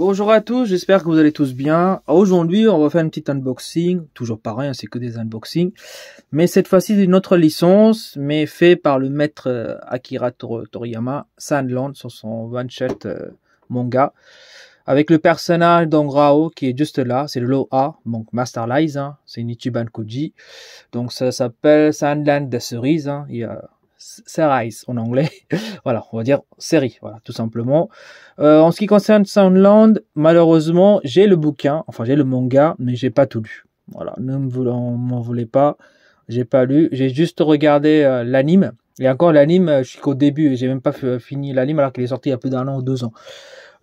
Bonjour à tous, j'espère que vous allez tous bien. Aujourd'hui, on va faire une petite unboxing, toujours pareil, c'est que des unboxings, mais cette fois-ci d'une autre licence, mais fait par le maître Akira Toriyama, Sandland, sur son one-shot manga, avec le personnage d'Angrao qui est juste là, c'est le lot A, donc Master Lies, hein, c'est une Ichiban Koji, donc ça s'appelle Sandland the Series, hein, il y a Series en anglais, voilà, on va dire série, voilà, tout simplement. En ce qui concerne Sandland, malheureusement, j'ai le bouquin, enfin j'ai le manga, mais j'ai pas tout lu. Voilà, ne m'en voulez pas, j'ai pas lu, j'ai juste regardé l'anime. Et encore l'anime, je suis qu'au début, et j'ai même pas fini l'anime alors qu'il est sorti il y a plus d'1 an ou 2 ans.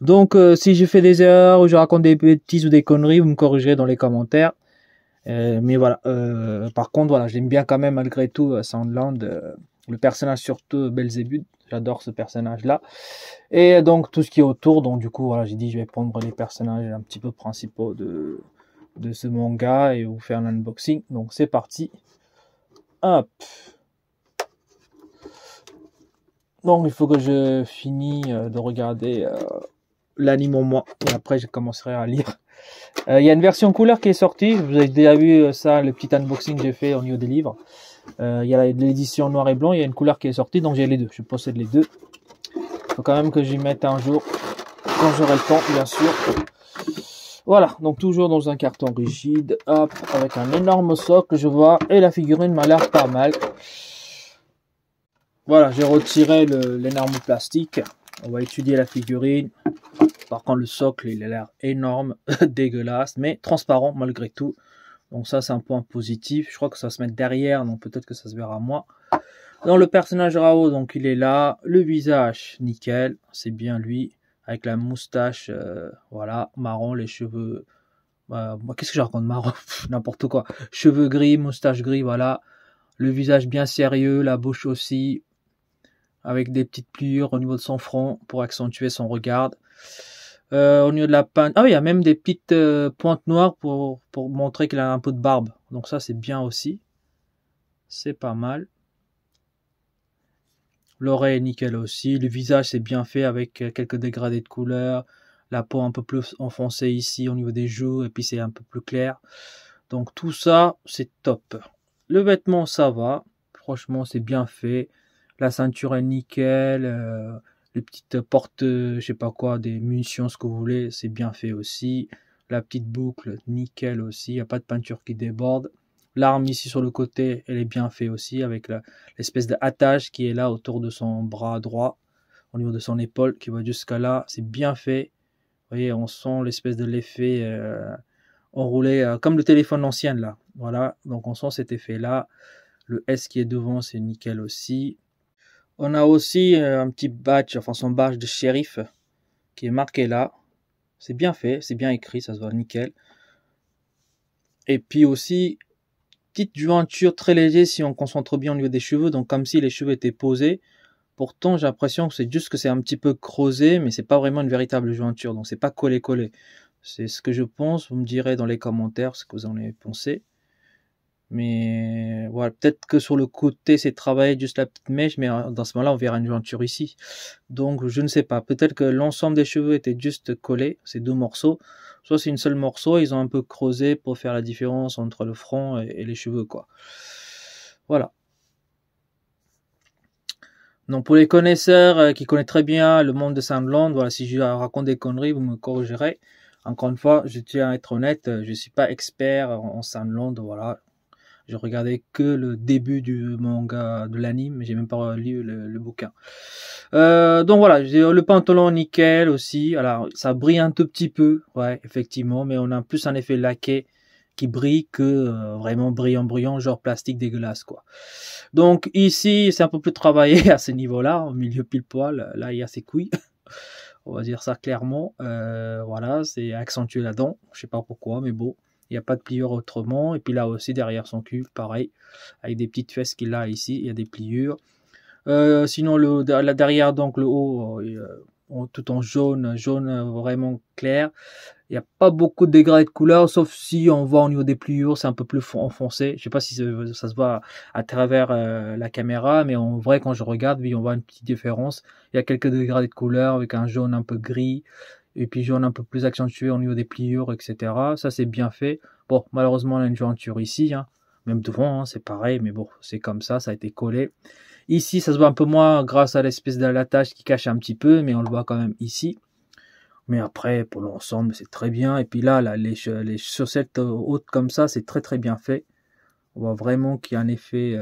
Donc si je fais des erreurs ou je raconte des bêtises ou des conneries, vous me corrigerez dans les commentaires. Mais voilà, par contre, voilà, j'aime bien quand même malgré tout Sandland, le personnage surtout Belzébuth, j'adore ce personnage-là. Et donc tout ce qui est autour, donc du coup, voilà, j'ai dit je vais prendre les personnages un petit peu principaux de ce manga et vous faire l'unboxing. Donc c'est parti. Hop. Donc il faut que je finisse de regarder l'anime en moi et après je commencerai à lire. Il y a une version couleur qui est sortie, vous avez déjà vu ça, le petit unboxing que j'ai fait au niveau des livres. Il y a l'édition noir et blanc, il y a une couleur qui est sortie, donc j'ai les deux, je possède les deux. Il faut quand même que j'y mette un jour, quand j'aurai le temps, bien sûr. Voilà, donc toujours dans un carton rigide, hop, avec un énorme socle, je vois, et la figurine m'a l'air pas mal. Voilà, j'ai retiré l'énorme plastique, on va étudier la figurine. Par contre, le socle, il a l'air énorme, dégueulasse, mais transparent malgré tout. Donc ça, c'est un point positif. Je crois que ça va se mettre derrière, donc peut-être que ça se verra moins. Dans le personnage Rao, donc il est là. Le visage, nickel, c'est bien lui. Avec la moustache, voilà, marron, les cheveux... qu'est-ce que je raconte, marron? N'importe quoi. Cheveux gris, moustache gris, voilà. Le visage bien sérieux, la bouche aussi. Avec des petites pliures au niveau de son front pour accentuer son regard. Au niveau de la peinture, ah oui, il y a même des petites pointes noires pour montrer qu'il a un peu de barbe. Donc ça, c'est bien aussi. C'est pas mal. L'oreille est nickel aussi. Le visage, c'est bien fait avec quelques dégradés de couleur. La peau un peu plus enfoncée ici au niveau des joues. Et puis c'est un peu plus clair. Donc tout ça, c'est top. Le vêtement, ça va. Franchement, c'est bien fait. La ceinture est nickel. Les petites portes, je sais pas quoi, des munitions, ce que vous voulez, c'est bien fait aussi. La petite boucle, nickel aussi, il n'y a pas de peinture qui déborde. L'arme ici sur le côté, elle est bien faite aussi, avec l'espèce d'attache qui est là autour de son bras droit, au niveau de son épaule, qui va jusqu'à là, c'est bien fait. Vous voyez, on sent l'espèce de l'effet enroulé, comme le téléphone ancien là. Voilà, donc on sent cet effet-là. Le S qui est devant, c'est nickel aussi. On a aussi un petit badge, enfin son badge de shérif qui est marqué là. C'est bien fait, c'est bien écrit, ça se voit nickel. Et puis aussi, petite jointure très légère si on concentre bien au niveau des cheveux, donc comme si les cheveux étaient posés. Pourtant, j'ai l'impression que c'est juste que c'est un petit peu creusé, mais c'est pas vraiment une véritable jointure, donc c'est pas collé-collé. C'est ce que je pense, vous me direz dans les commentaires ce que vous en avez pensé. Mais voilà, peut-être que sur le côté c'est travaillé juste la petite mèche, mais dans ce moment-là on verra une jointure ici. Donc je ne sais pas, peut-être que l'ensemble des cheveux était juste collé, ces deux morceaux. Soit c'est une seule morceau, ils ont un peu creusé pour faire la différence entre le front et les cheveux quoi. Voilà. Donc pour les connaisseurs qui connaissent très bien le monde de Sandland, voilà, si je raconte des conneries, vous me corrigerez. Encore une fois, je tiens à être honnête, je ne suis pas expert en Sandland, voilà. J'ai regardé que le début du manga, de l'anime, j'ai même pas lu le bouquin. Donc voilà, j'ai le pantalon nickel aussi. Alors ça brille un tout petit peu, ouais, effectivement, mais on a plus un effet laqué qui brille que vraiment brillant, genre plastique dégueulasse quoi. Donc ici, c'est un peu plus travaillé à ce niveau-là, au milieu pile poil. Là, il y a ses couilles. On va dire ça clairement. Voilà, c'est accentué là-dedans. Je sais pas pourquoi, mais bon. Il n'y a pas de pliure autrement. Et puis là aussi, derrière son cul, pareil. Avec des petites fesses qu'il a ici, il y a des pliures. Sinon, là derrière, donc le haut, tout en jaune vraiment clair. Il n'y a pas beaucoup de dégradés de couleur, sauf si on voit au niveau des pliures, c'est un peu plus enfoncé. Je sais pas si ça se voit à travers la caméra, mais en vrai, quand je regarde, oui, on voit une petite différence. Il y a quelques dégradés de couleur avec un jaune un peu gris. Et puis jaune un peu plus accentué au niveau des pliures, etc. Ça c'est bien fait. Bon, malheureusement on a une jointure ici, hein. Même devant, hein, c'est pareil, mais bon, c'est comme ça a été collé. Ici, ça se voit un peu moins grâce à l'espèce d'allatage qui cache un petit peu, mais on le voit quand même ici. Mais après, pour l'ensemble, c'est très bien. Et puis là, les chaussettes hautes comme ça, c'est très très bien fait. On voit vraiment qu'il y a un effet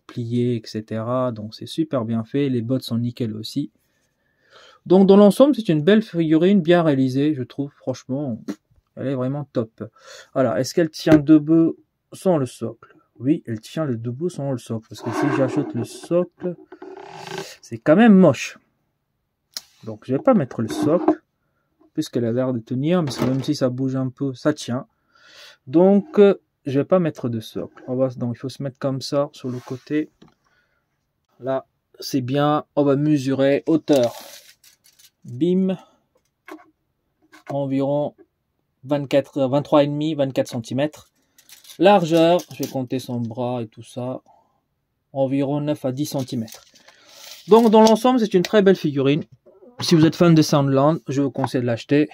plié, etc. Donc c'est super bien fait. Les bottes sont nickel aussi. Donc dans l'ensemble, c'est une belle figurine, bien réalisée, je trouve. Franchement, elle est vraiment top. Voilà, est-ce qu'elle tient debout sans le socle? Oui, elle tient le debout sans le socle. Parce que si j'ajoute le socle, c'est quand même moche. Donc je vais pas mettre le socle, puisqu'elle a l'air de tenir, mais même si ça bouge un peu, ça tient. Donc je vais pas mettre de socle. Donc il faut se mettre comme ça sur le côté. Là, c'est bien. On va mesurer hauteur. Bim. Environ 23,5, 24 cm. Largeur, je vais compter son bras et tout ça. Environ 9 à 10 cm. Donc dans l'ensemble, c'est une très belle figurine. Si vous êtes fan de Soundland, je vous conseille de l'acheter.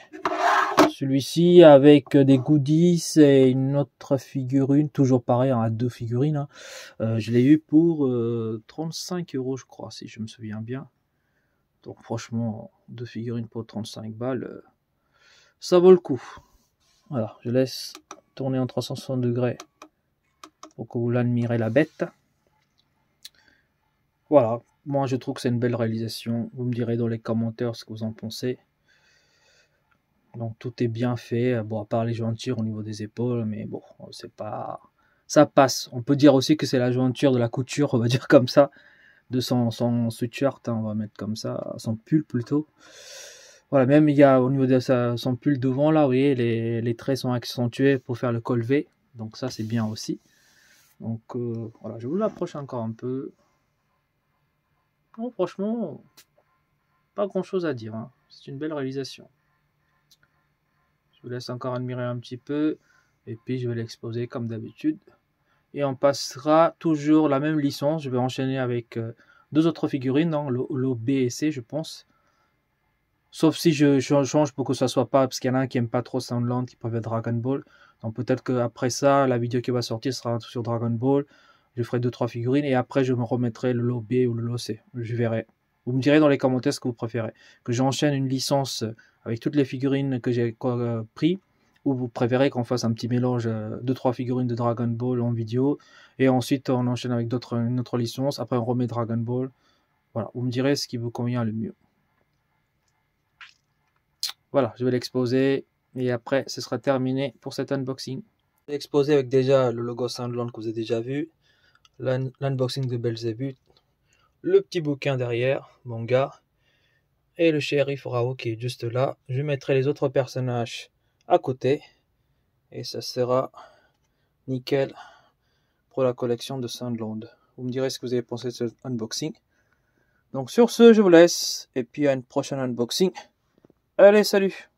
Celui-ci avec des goodies et une autre figurine, toujours pareil, à 2 figurines. Hein. Je l'ai eu pour 35 €, je crois, si je me souviens bien. Donc franchement, 2 figurines pour 35 balles, ça vaut le coup. Voilà, je laisse tourner en 360 degrés pour que vous l'admirez la bête. Voilà, moi je trouve que c'est une belle réalisation. Vous me direz dans les commentaires ce que vous en pensez. Donc tout est bien fait, bon à part les jointures au niveau des épaules, mais bon, c'est pas... ça passe. On peut dire aussi que c'est la jointure de la couture, on va dire comme ça, de son sweatshirt, hein, on va mettre comme ça, son pull plutôt. Voilà, même il y a au niveau de son pull devant là, vous voyez, les traits sont accentués pour faire le col V, donc ça c'est bien aussi. Donc voilà, je vous l'approche encore un peu. Bon, franchement, pas grand chose à dire, hein. C'est une belle réalisation. Je vous laisse encore admirer un petit peu, et puis je vais l'exposer comme d'habitude. Et on passera toujours la même licence, je vais enchaîner avec 2 autres figurines, dans le B et C je pense. Sauf si je change pour que ça soit pas, parce qu'il y en a un qui aime pas trop Soundland, qui préfère Dragon Ball. Donc peut-être qu'après ça, la vidéo qui va sortir sera sur Dragon Ball. Je ferai 2-3 figurines et après je me remettrai le lot B ou le lot C. Je verrai. Vous me direz dans les commentaires ce que vous préférez. Que j'enchaîne une licence avec toutes les figurines que j'ai pris, ou vous préférez qu'on fasse un petit mélange 2-3 figurines de Dragon Ball en vidéo, et ensuite on enchaîne avec une autre licence, après on remet Dragon Ball. Voilà, vous me direz ce qui vous convient le mieux. Voilà, je vais l'exposer et après ce sera terminé pour cet unboxing. Je vais l'exposer avec déjà le logo Soundland que vous avez déjà vu, l'unboxing de Belzébuth, le petit bouquin derrière, manga, et le shérif Rao qui est juste là. Je mettrai les autres personnages à côté et ça sera nickel pour la collection de Soundland. Vous me direz ce que vous avez pensé de ce unboxing. Donc sur ce, je vous laisse et puis à une prochaine unboxing. Allez, salut!